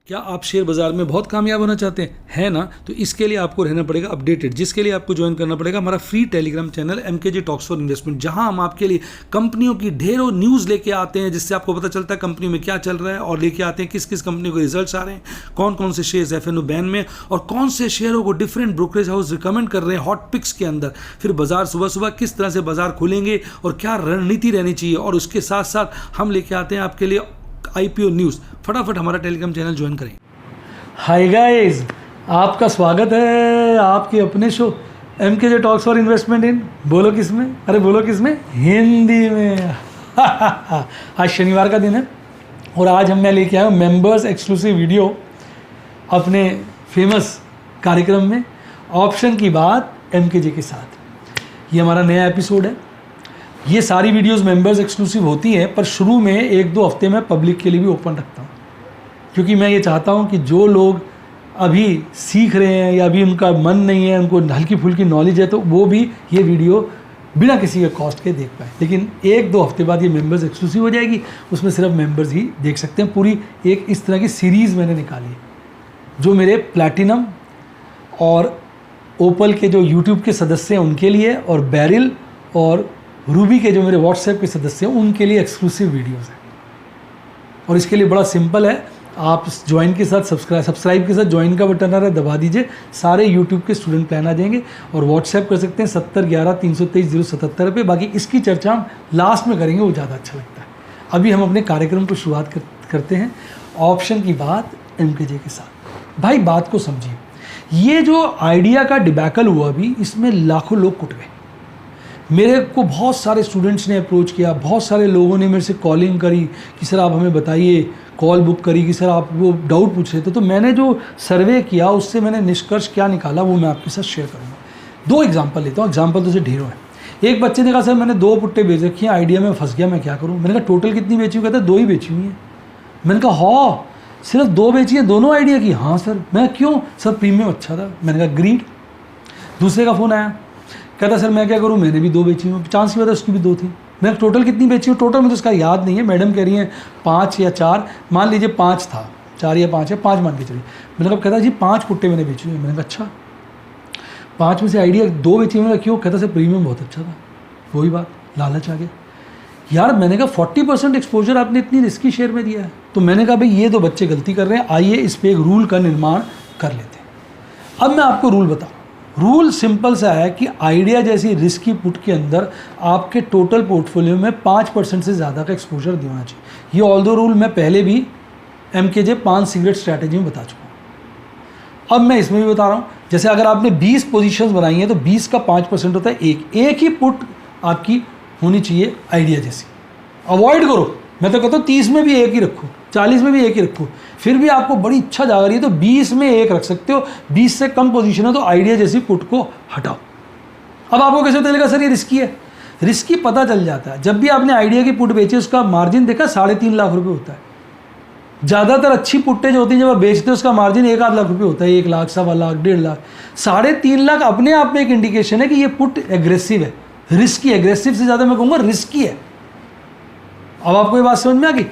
क्या आप शेयर बाजार में बहुत कामयाब होना चाहते हैं ना? तो इसके लिए आपको रहना पड़ेगा अपडेटेड, जिसके लिए आपको ज्वाइन करना पड़ेगा हमारा free Telegram channel MKJ talks for investment, जहां हम आपके लिए कंपनियों की ढेरों न्यूज़ लेके आते हैं, जिससे आपको पता चलता है कंपनी में क्या चल रहा है, और लेके आते हैं किस किस कंपनी को रिजल्ट्स आ रहे हैं, कौन कौन से शेयर्स FNO बैन में, और कौन से शेयरों को डिफरेंट ब्रोकरेज हाउस रिकमेंड कर रहे हैं हॉट पिक्स के अंदर। फिर बाजार सुबह सुबह किस तरह से बाजार खुलेंगे और क्या रणनीति रहनी चाहिए, और उसके साथ साथ हम लेके आते हैं आपके लिए IPO न्यूज़। फटाफट हमारा टेलीग्राम चैनल ज्वाइन करें। हाय गाइस, आपका स्वागत है आपके अपने show MKJ talks for investment इन बोलो किस में, अरे बोलो किस में, हिंदी में। आज शनिवार का दिन है और आज मैं लेके आया हूँ मेंबर्स एक्सक्लूसिव वीडियो अपने फेमस कार्यक्रम में ऑप्शन की बात MKJ के साथ। ये हमारा नया एपिसोड है। ये सारी वीडियोस मेंबर्स एक्सक्लूसिव होती हैं, पर शुरू में 1-2 हफ्ते में पब्लिक के लिए भी ओपन रखता हूँ, क्योंकि मैं ये चाहता हूँ कि जो लोग अभी सीख रहे हैं या अभी उनका मन नहीं है, उनको हल्की फुल्की नॉलेज है, तो वो भी ये वीडियो बिना किसी के कॉस्ट के देख पाए। लेकिन 1-2 हफ्ते बाद ये मेंबर्स एक्सक्लूसिव हो जाएगी, उसमें सिर्फ मेंबर्स ही देख सकते हैं। पूरी एक इस तरह की सीरीज़ मैंने निकाली है, जो मेरे प्लैटिनम और ओपल के जो यूट्यूब के सदस्य हैं उनके लिए, और बैरिल और रूबी के जो मेरे व्हाट्सएप के सदस्य हैं उनके लिए एक्सक्लूसिव वीडियोज़ हैं। और इसके लिए बड़ा सिंपल है, आप ज्वाइन के साथ सब्सक्राइब के साथ ज्वाइन का बटन आ रहा है, दबा दीजिए, सारे यूट्यूब के स्टूडेंट प्लान आ जाएंगे, और व्हाट्सएप कर सकते हैं 7011-323-077 पे। बाकी इसकी चर्चा हम लास्ट में करेंगे, वो ज़्यादा अच्छा लगता है। अभी हम अपने कार्यक्रम को शुरुआत करते हैं ऑप्शन की बात MKJ के साथ। भाई बात को समझिए, ये जो आइडिया का डिबैकल हुआ अभी, इसमें लाखों लोग कुट गए। मेरे को बहुत सारे स्टूडेंट्स ने अप्रोच किया, बहुत सारे लोगों ने मेरे से कॉलिंग करी कि सर आप हमें बताइए, कॉल बुक करी कि सर आप वो डाउट पूछ रहे थे। तो मैंने जो सर्वे किया उससे मैंने निष्कर्ष क्या निकाला वो मैं आपके साथ शेयर करूँगा। 2 एग्जांपल लेता हूँ, एग्जांपल तो से ढेरों है। एक बच्चे ने कहा सर मैंने 2 पुट्टे बेच रखी हैं, आइडिया में फंस गया, मैं क्या करूँ। मैंने कहा टोटल कितनी बेची हुई? कहता 2 ही बेची हुई हैं। मैंने कहा हाँ सिर्फ 2 बेची है, दोनों आइडिया की? हाँ सर। मैं क्यों? सर प्रीमियम अच्छा था। मैंने कहा ग्रीड। दूसरे का फ़ोन आया, कहता सर मैं क्या करूँ, मैंने भी 2 बेची हूँ। चांस की वजह उसकी भी 2 थी। मैं टोटल कितनी बेची हूँ? टोटल मुझे उसका याद नहीं है, मैडम कह रही हैं 5 या 4, मान लीजिए 5 था, 4 या 5 है, 5 मान के चलिए। मैंने कहा, कहता जी 5 पुट्टे मैंने बेची हुई। मैंने कहा अच्छा, 5 में से आइडिया 2 बेची हुई। क्यों? कहता सर प्रीमियम बहुत अच्छा था। वही बात, लालच आ गया यार। मैंने कहा 40% एक्सपोजर आपने इतनी रिस्की शेयर में दिया है। तो मैंने कहा भाई ये 2 बच्चे गलती कर रहे हैं, आइए इस पर एक रूल का निर्माण कर लेते हैं। अब मैं आपको रूल बताऊँ। रूल सिंपल सा है कि आइडिया जैसी रिस्की पुट के अंदर आपके टोटल पोर्टफोलियो में 5% से ज़्यादा का एक्सपोजर देना चाहिए। ये ऑल दो रूल मैं पहले भी MKJ 5 सिगरेट स्ट्रैटेजी में बता चुका हूँ। अब मैं इसमें भी बता रहा हूँ। जैसे अगर आपने 20 पोजीशंस बनाई हैं तो 20 का 5% होता है एक ही पुट आपकी होनी चाहिए आइडिया जैसी। अवॉइड करो, मैं तो कहता हूँ 30 में भी एक ही रखो, 40 में भी एक ही रखो। फिर भी आपको बड़ी इच्छा जाग रही है तो 20 में एक रख सकते हो। 20 से कम पोजीशन है तो आइडिया जैसी पुट को हटाओ। अब आपको कैसे पता चलेगा सर ये रिस्की है? रिस्की पता चल जाता है जब भी आपने आइडिया की पुट बेची, उसका मार्जिन देखा 3.5 लाख रुपये होता है। ज़्यादातर अच्छी पुट्टें जो होती हैं जब आप बेचते हो उसका मार्जिन 1-8 लाख रुपये होता है। 1 लाख, 1.25 लाख, 1.5 लाख। 3.5 लाख अपने आप में एक इंडिकेशन है कि ये पुट एग्रेसिव है, रिस्की। एग्रेसिव से ज़्यादा मैं कहूँगा रिस्की है। अब आपको ये बात समझ में आ गई?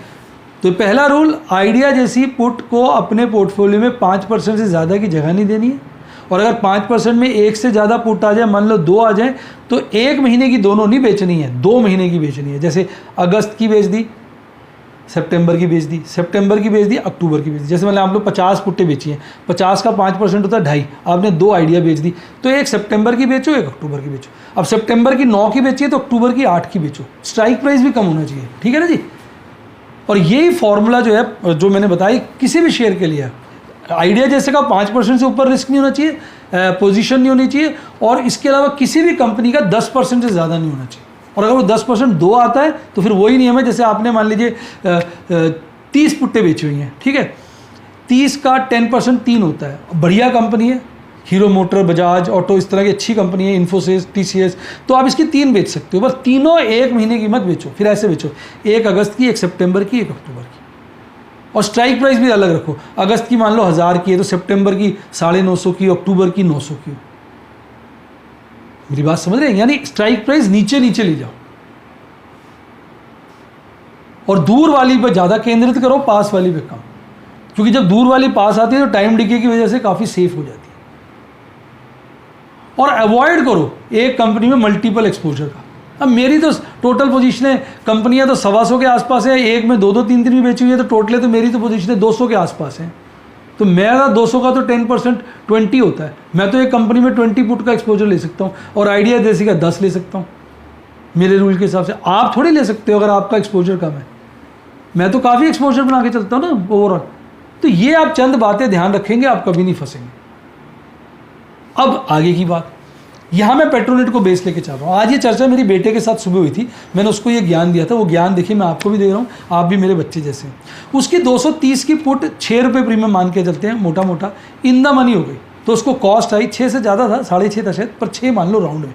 तो पहला रूल, आइडिया जैसी पुट को अपने पोर्टफोलियो में 5% से ज़्यादा की जगह नहीं देनी है। और अगर 5% में एक से ज़्यादा पुट आ जाए, मान लो 2 आ जाए, तो 1 महीने की दोनों नहीं बेचनी है, 2 महीने की बेचनी है। जैसे अगस्त की बेच दी, सितंबर की बेच दी, सितंबर की बेच दी, अक्टूबर की बेच दी। जैसे मतलब आप लोग 50 पुट्टे बेची हैं, 50 का 5% होता है 2.5, आपने 2 आइडिया बेच दी, तो एक सितंबर की बेचो, एक अक्टूबर की बेचो। अब सितंबर की 9 की बेची है तो अक्टूबर की 8 की बेचो। स्ट्राइक प्राइस भी कम होना चाहिए, ठीक है ना जी। और यही फॉर्मूला जो है, जो मैंने बताई, किसी भी शेयर के लिए है। आइडिया जैसे का 5% से ऊपर रिस्क नहीं होना चाहिए, पोजीशन नहीं होनी चाहिए, और इसके अलावा किसी भी कंपनी का 10% से ज़्यादा नहीं होना चाहिए। और अगर वो 10% 2 आता है तो फिर वही नियम है। जैसे आपने मान लीजिए 30 पुट्टे बेची हुई हैं, ठीक है, 30 का 10% 3 होता है। बढ़िया कंपनी है, हीरो मोटर, बजाज ऑटो, इस तरह की अच्छी कंपनी है, इन्फोसिस, TCS, तो आप इसकी 3 बेच सकते हो। बस तीनों 1 महीने की मत बेचो, फिर ऐसे बेचो, 1 अगस्त की, 1 सितंबर की, 1 अक्टूबर की। और स्ट्राइक प्राइस भी अलग रखो। अगस्त की मान लो 1000 की है तो सितंबर की 950 की, अक्टूबर की 900 की। मेरी बात समझ रहे हैं? यानी स्ट्राइक प्राइस नीचे नीचे ले जाओ और दूर वाली पर ज़्यादा केंद्रित करो, पास वाली पे कम। क्योंकि जब दूर वाली पास आती है तो टाइम डिके की वजह से काफ़ी सेफ हो जाती है। और अवॉइड करो एक कंपनी में मल्टीपल एक्सपोजर का। अब मेरी तो टोटल पोजीशन है, कंपनियां तो 125 के आसपास है, एक में 2-2 3-3 भी बेची हुई है, तो टोटल तो मेरी तो पोजीशन है 200 के आसपास है। तो मेरा 200 का तो 10% 20 होता है। मैं तो एक कंपनी में 20 पुट का एक्सपोजर ले सकता हूँ और आइडिया देसी का 10 ले सकता हूँ मेरे रूल के हिसाब से। आप थोड़ी ले सकते हो अगर आपका एक्सपोजर कम है। मैं तो काफ़ी एक्सपोजर बना के चलता हूँ ना ओवरऑल। तो ये आप चंद बातें ध्यान रखेंगे, आप कभी नहीं फंसेंगे। अब आगे की बात, यहाँ मैं पेट्रोनेट को बेस लेके चल रहा हूँ। आज ये चर्चा मेरी बेटे के साथ सुबह हुई थी, मैंने उसको ये ज्ञान दिया था। वो ज्ञान देखिए मैं आपको भी दे रहा हूँ, आप भी मेरे बच्चे जैसे हैं। उसकी 230 की पुट 6 रुपये प्रीमियम मान के चलते हैं, मोटा मोटा इन द मनी हो गई। तो उसको कॉस्ट आई 6 से ज़्यादा था, 6.5 था शायद, पर 6 मान लो राउंड में।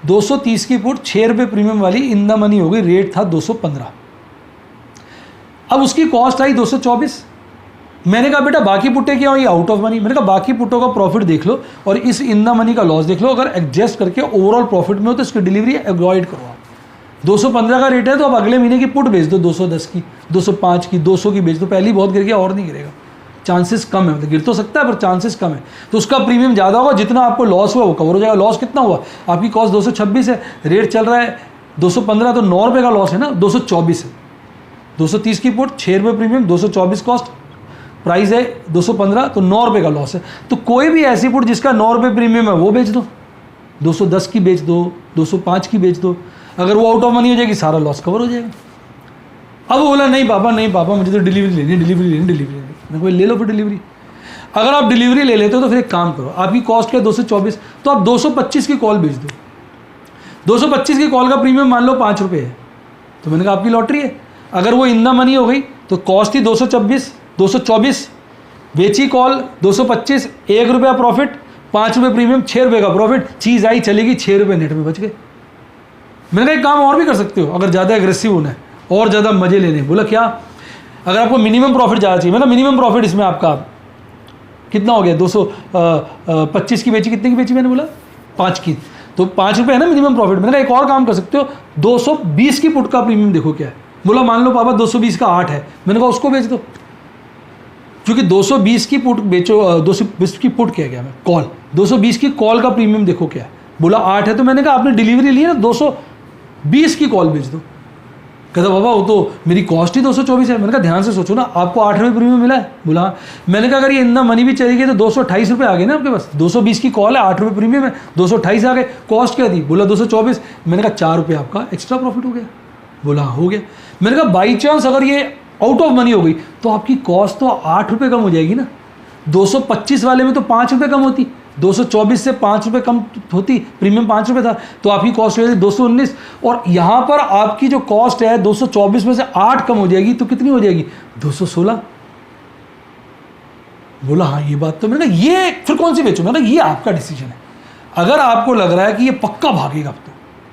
230 की पुट 6 रुपये प्रीमियम वाली इन द मनी हो गई, रेट था 215। अब उसकी कॉस्ट आई 224। मैंने कहा बेटा बाकी पुट्टे क्या हुई, आउट ऑफ मनी। मैंने कहा बाकी पुट्टों का प्रॉफिट देख लो और इस इन द मनी का लॉस देख लो, अगर एडजस्ट करके ओवरऑल प्रॉफिट में हो तो इसकी डिलीवरी अवॉइड करो आप। 215 का रेट है तो अब अगले महीने की पुट बेच दो, 210 की, 205 की, 200 की बेच दो। पहली बहुत गिर गया और नहीं गिरेगा, चांसेस कम है, मतलब गिर तो सकता है पर चांसेस कम है। तो उसका प्रीमियम ज़्यादा होगा, जितना आपको लॉस हुआ वो कवर हो जाएगा। लॉस कितना हुआ, आपकी कॉस्ट 226 है, रेट चल रहा है 215, तो 9 रुपये का लॉस है ना, 224 है। 230 की पुट 6 रुपये प्रीमियम, 224 कॉस्ट, प्राइस है 215, तो 9 रुपये का लॉस है। तो कोई भी ऐसी पुट जिसका 9 रुपये प्रीमियम है वो बेच दो, 210 की बेच दो, 205 की बेच दो। अगर वो आउट ऑफ मनी हो जाएगी सारा लॉस कवर हो जाएगा। अब वो बोला नहीं पापा मुझे तो डिलीवरी लेनी। मैं कोई ले लो फिर डिलीवरी। अगर आप डिलीवरी ले लेते हो तो फिर एक काम करो, आपकी कॉस्ट क्या है 224, तो आप 225 की कॉल बेच दो। 225 की कॉल का प्रीमियम मान लो 5 रुपये है, तो मैंने कहा आपकी लॉटरी है। अगर वो इन द मनी हो गई तो कॉस्ट थी 224 बेची कॉल 225, 1 रुपया प्रॉफिट, 5 रुपये प्रीमियम, 6 रुपये का प्रॉफिट। चीज़ आई चलेगी, 6 रुपये नेट में बच गए। मैंने कहा एक काम और भी कर सकते हो अगर ज़्यादा एग्रेसिव होना है और ज़्यादा मजे लेने। बोला क्या, अगर आपको मिनिमम प्रॉफिट ज़्यादा चाहिए, मतलब मिनिमम प्रॉफिट इसमें आपका कितना हो गया, 225 की बेची, कितने की बेची मैंने बोला 5 की, तो 5 रुपये है ना मिनिमम प्रॉफिट। मैंने कहा एक और काम कर सकते हो, 220 की पुट का प्रीमियम देखो क्या है। बोला मान लो पापा 220 का 8 है। मैंने कहा उसको बेच दो, क्योंकि 220 की पुट बेचो, 220 की पुट क्या गया मैं कॉल, 220 की कॉल का प्रीमियम देखो क्या है। बोला 8 है। तो मैंने कहा आपने डिलीवरी ली है ना, 220 की कॉल बेच दो। कहता बाबा वो तो मेरी कॉस्ट ही 224 है। मैंने कहा ध्यान से सोचो ना, आपको 8 रुपये प्रीमियम मिला है। बोला हाँ। मैंने कहा अगर ये इतना मनी भी चली गई तो 228 रुपये आ गए ना आपके पास। 220 की कॉल है, 8 रुपये प्रीमियम है, 228 आ गए। कॉस्ट क्या थी, बोला 224। मैंने कहा 4 रुपये आपका एक्स्ट्रा प्रॉफिट हो गया। बोला हो गया। मैंने कहा बाई चांस अगर ये आउट ऑफ मनी हो गई तो आपकी कॉस्ट तो 8 रुपये कम हो जाएगी ना। 225 वाले में तो 5 रुपये कम होती, 224 से 5 रुपये कम होती, प्रीमियम 5 रुपये था, तो आपकी कॉस्ट हो जाएगी 219। और यहाँ पर आपकी जो कॉस्ट है 224 में से 8 कम हो जाएगी, तो कितनी हो जाएगी 216। बोला हाँ ये बात तो। मैंने कहा ये फिर कौन सी बेचो। मैंने कहा ये आपका डिसीजन है। अगर आपको लग रहा है कि ये पक्का भागेगा अब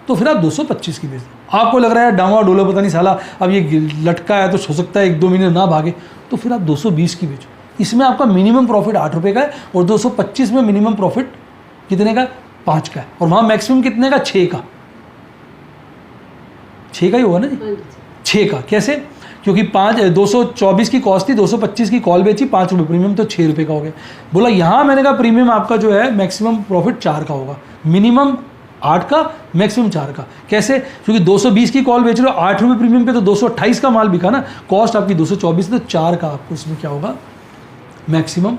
तो फिर आप 225 की बेच दो। आपको लग रहा है डावा डोला पता नहीं साला अब ये लटका है तो हो सकता है 1-2 महीने ना भागे, तो फिर आप 220 की बेचो। इसमें आपका मिनिमम प्रॉफिट 8 रुपये का है और 225 में मिनिमम प्रॉफिट कितने का, 5 का है, और वहाँ मैक्सिमम कितने का, 6 का। 6 का ही होगा ना जी, 6 का। कैसे, क्योंकि 224 की कॉस्ट थी, 225 की कॉल बेची, 5 रुपये प्रीमियम, तो 6 रुपये का हो गया। बोला यहाँ मैंने कहा प्रीमियम आपका जो है मैक्सिमम प्रॉफिट 4 का होगा, मिनिमम 8 का, मैक्सिमम 4 का। कैसे, क्योंकि 220 की कॉल बेच रहे हो 8 रुपये प्रीमियम पे, तो 228 का माल बिका ना, कॉस्ट आपकी 224, तो 4 का आपको इसमें क्या होगा, मैक्सिमम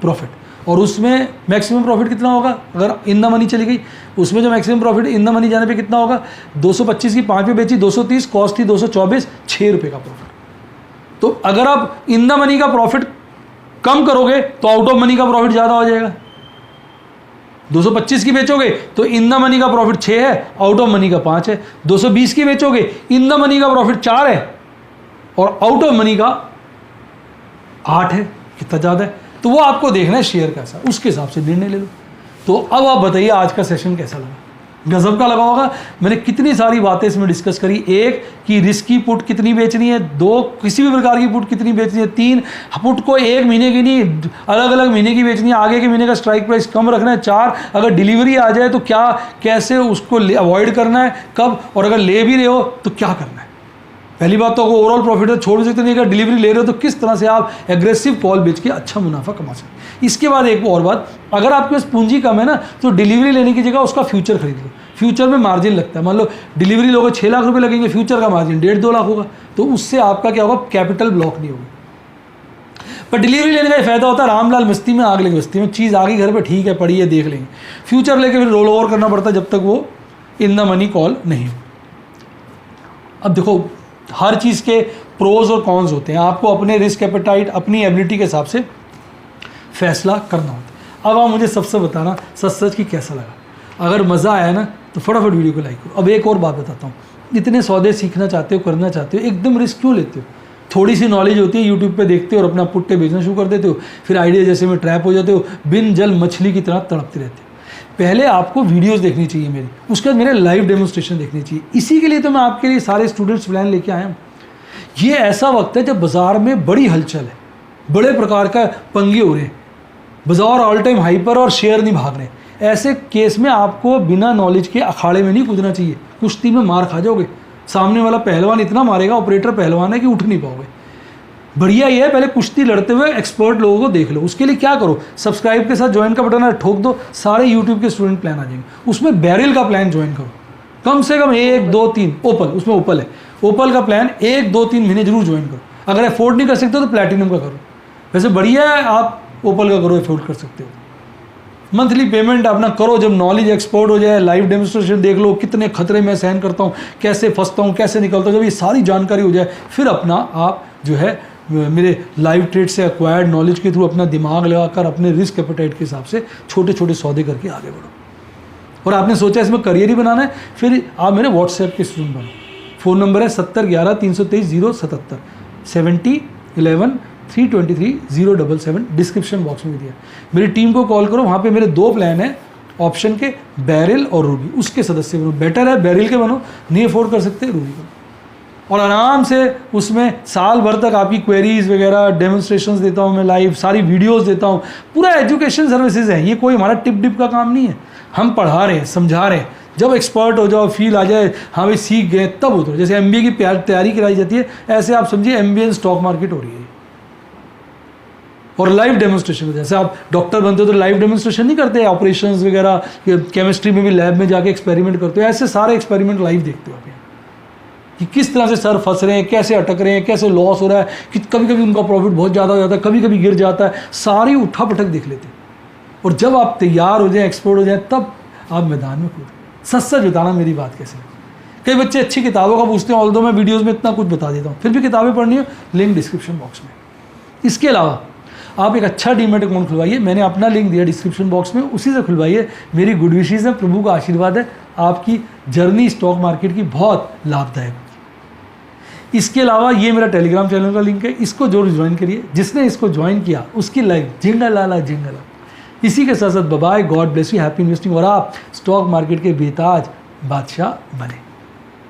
प्रॉफिट। और उसमें मैक्सिमम प्रॉफिट कितना होगा, अगर इन द मनी चली गई, उसमें जो maximum profit in the money जाने पे कितना होगा, 225 की 5 पे बेची, 230, कॉस्ट थी 224, 6 रुपये का प्रॉफिट। तो अगर आप इन द मनी का प्रॉफिट कम करोगे तो आउट ऑफ मनी का प्रॉफिट ज़्यादा हो जाएगा। 225 की बेचोगे तो इन द मनी का प्रॉफिट 6 है, आउट ऑफ मनी का 5 है। 220 की बेचोगे, इन द मनी का प्रॉफिट 4 है और आउट ऑफ मनी का 8 है। कितना ज़्यादा है, तो वो आपको देखना है शेयर कैसा, उसके हिसाब से निर्णय ले लो। तो अब आप बताइए आज का सेशन कैसा लगा, गजब का लगा होगा। मैंने कितनी सारी बातें इसमें डिस्कस करी। 1 कि रिस्क की पुट कितनी बेचनी है, 2 किसी भी प्रकार की पुट कितनी बेचनी है, 3 पुट को 1 महीने की नहीं अलग अलग महीने की बेचनी है, आगे के महीने का स्ट्राइक प्राइस कम रखना है, 4 अगर डिलीवरी आ जाए तो क्या कैसे उसको अवॉइड करना है, कब, और अगर ले भी रहे हो तो क्या करना है। पहली बात तो ओवरऑल प्रॉफिट है, छोड़ भी सकते नहीं, अगर डिलीवरी ले रहे हो तो किस तरह से आप एग्रेसिव कॉल बेच के अच्छा मुनाफा कमा सकते। इसके बाद एक और बात, अगर आपके पास पूंजी कम है ना तो डिलीवरी लेने की जगह उसका फ्यूचर खरीद लो। फ्यूचर में मार्जिन लगता है, मान लो डिलीवरी लोगे 6 लाख रुपए लगेंगे, फ्यूचर का मार्जिन 1.5-2 लाख होगा, तो उससे आपका क्या होगा, कैपिटल ब्लॉक नहीं होगा। पर डिलीवरी लेने का ये फायदा होता है, रामलाल मस्ती में आग लगी बस्ती में, चीज़ आ गई घर पे, ठीक है पड़ी है देख लेंगे। फ्यूचर लेके फिर रोल ओवर करना पड़ता है जब तक वो इन द मनी कॉल नहीं हो। अब देखो हर चीज़ के प्रोज और कॉन्स होते हैं, आपको अपने रिस्क एपेटाइट अपनी एबिलिटी के हिसाब से फैसला करना होता है। अब आप मुझे सबसे बताना सच सच कि कैसा लगा। अगर मज़ा आया ना तो फटाफट वीडियो को लाइक करो। अब एक और बात बताता हूँ, इतने सौदे सीखना चाहते हो, करना चाहते हो, एकदम रिस्क क्यों लेते हो? थोड़ी सी नॉलेज होती है, यूट्यूब पे देखते हो और अपना पुट्टे बेचना शुरू कर देते हो, फिर आइडिया जैसे में ट्रैप हो जाते हो, बिन जल मछली की तरह तड़पते रहते हो। पहले आपको वीडियोस देखनी चाहिए मेरी, उसके बाद मेरे लाइव डेमोन्स्ट्रेशन देखनी चाहिए। इसी के लिए तो मैं आपके लिए सारे स्टूडेंट्स प्लान लेके आया हूँ। ये ऐसा वक्त है जब बाज़ार में बड़ी हलचल है, बड़े प्रकार का पंगे हो रहे हैं, बाजार ऑल टाइम हाई पर और शेयर नहीं भाग रहे। ऐसे केस में आपको बिना नॉलेज के अखाड़े में नहीं कूदना चाहिए, कुश्ती में मार खा जाओगे। सामने वाला पहलवान इतना मारेगा, ऑपरेटर पहलवान है कि उठ नहीं पाओगे। बढ़िया ये है पहले कुश्ती लड़ते हुए एक्सपर्ट लोगों को देख लो। उसके लिए क्या करो, सब्सक्राइब के साथ ज्वाइन का बटन है ठोक दो, सारे यूट्यूब के स्टूडेंट प्लान आ जाएंगे। उसमें बैरिल का प्लान ज्वाइन करो, कम से कम 1, 2, 3 ओपल, उसमें ओपल है, ओपल का प्लान 1, 2, 3 महीने जरूर ज्वाइन करो। अगर अफोर्ड नहीं कर सकते हो तो प्लैटिनम का करो। वैसे बढ़िया है आप ओपल का करो, अफोर्ड कर सकते हो। मंथली पेमेंट अपना करो, जब नॉलेज एक्सपर्ट हो जाए, लाइव डेमोन्स्ट्रेशन देख लो, कितने खतरे मैं सहन करता हूँ, कैसे फंसता हूँ, कैसे निकलता हूँ, जब ये सारी जानकारी हो जाए फिर अपना आप जो है मेरे लाइव ट्रेड से एक्वायर्ड नॉलेज के थ्रू अपना दिमाग लगाकर अपने रिस्क एपेटाइट के हिसाब से छोटे छोटे सौदे करके आगे बढ़ो। और आपने सोचा इसमें करियर ही बनाना है, फिर आप मेरे व्हाट्सएप के स्टूडेंट बनो। फ़ोन नंबर है 7011-323-077, 7011-323-077, डिस्क्रिप्शन बॉक्स में दिया। मेरी टीम को कॉल करो, वहाँ पे मेरे 2 प्लान हैं ऑप्शन के, बैरिल और रूबी। उसके सदस्य बनो, बेटर है बैरिल के बनो, नहीं अफोर्ड कर सकते रूबी को, और आराम से उसमें साल भर तक आपकी क्वेरीज वगैरह डेमोन्स्ट्रेशंस देता हूँ मैं, लाइव सारी वीडियोस देता हूँ, पूरा एजुकेशन सर्विसेज है। ये कोई हमारा टिप डिप का काम नहीं है, हम पढ़ा रहे हैं, समझा रहे हैं। जब एक्सपर्ट हो जाओ, फील आ जाए हाँ भाई सीख गए, तब उतरो। जैसे MBA की तैयारी कराई जाती है, ऐसे आप समझिए MBA स्टॉक मार्केट हो रही है। और लाइव डेमोन्स्ट्रेशन, जैसे आप डॉक्टर बनते हो तो लाइव डेमोन्स्ट्रेशन नहीं करते, ऑपरेशंस वगैरह, केमिस्ट्री में भी लैब में जाके एक्सपेरिमेंट करते हो, ऐसे सारे एक्सपेरिमेंट लाइव देखते हो आप कि किस तरह से सर फंस रहे हैं, कैसे अटक रहे हैं, कैसे लॉस हो रहा है, कि कभी कभी उनका प्रॉफिट बहुत ज़्यादा हो जाता है, कभी कभी गिर जाता है, सारी उठा पटक देख लेते हैं। और जब आप तैयार हो जाएं, एक्सपर्ट हो जाएं, तब आप मैदान में कूदें। सच सच बताना मेरी बात कैसे है। कई बच्चे अच्छी किताबों का पूछते हैं, ऑल्दो मैं वीडियोज़ में इतना कुछ बता देता हूँ, फिर भी किताबें पढ़नी हो, लिंक डिस्क्रिप्शन बॉक्स में। इसके अलावा आप एक अच्छा डीमैट अकाउंट खुलवाइए, मैंने अपना लिंक दिया डिस्क्रिप्शन बॉक्स में, उसी से खुलवाइए। मेरी गुड विशेज़ है, प्रभु का आशीर्वाद है, आपकी जर्नी स्टॉक मार्केट की बहुत लाभदायक। इसके अलावा ये मेरा टेलीग्राम चैनल का लिंक है, इसको जरूर ज्वाइन करिए। जिसने इसको ज्वाइन किया उसकी लाइफ जिंगल लाला जिंगल। इसी के साथ साथ bye, god bless you, happy investing, और आप स्टॉक मार्केट के बेताज बादशाह बने।